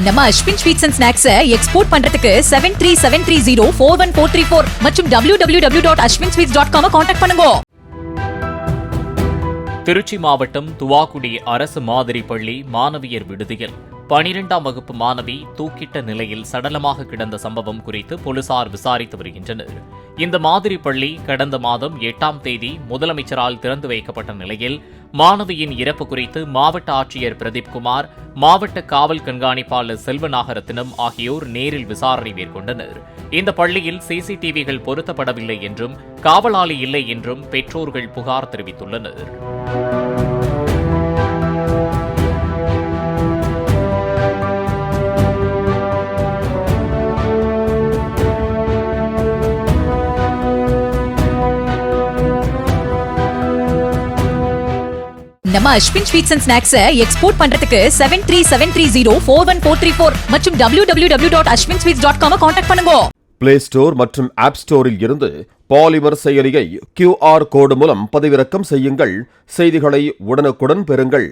நம்ம Ashwin sweets and snacks export பண்றதுக்கு 7373041434 மற்றும் www.ashwinsweets.com கான்டாக்ட் பண்ணுங்க. திருச்சி மாவட்டம் துவாக்குடி அரசு மாதிரி பள்ளி மாணவியர் விடுதியில் 12ஆம் வகுப்பு மாணவி தூக்கிட்ட நிலையில் சடலமாக கிடந்த சம்பவம் குறித்து போலீசார் விசாரித்து வருகின்றனர். இந்த மாதிரி பள்ளி கடந்த மாதம் 8ஆம் தேதி முதலமைச்சரால் திறந்து வைக்கப்பட்ட நிலையில் மாணவியின் இறப்பு குறித்து மாவட்ட ஆட்சியர் பிரதீப்குமார், மாவட்ட காவல் கண்காணிப்பாளர் செல்வநாகரத்தினம் ஆகியோர் நேரில் விசாரணை மேற்கொண்டனர். இந்த பள்ளியில் சிசிடிவிகள் பொருத்தப்படவில்லை என்றும் காவலாளி இல்லை என்றும் பெற்றோர்கள் புகார் தெரிவித்துள்ளனர். நம்ம Ashwin sweets and snacks export பண்றதுக்கு 7373041434 மற்றும் www.ashwinsweets.com கான்டாக்ட் பண்ணுங்க. பிளே ஸ்டோர் மற்றும் ஆப் ஸ்டோரில் இருந்து பாலிமர் செயலியை QR கோடு மூலம் பதிவிறக்கம் செய்யுங்கள். செய்திகளை உடனுக்குடன் பெறுங்கள்.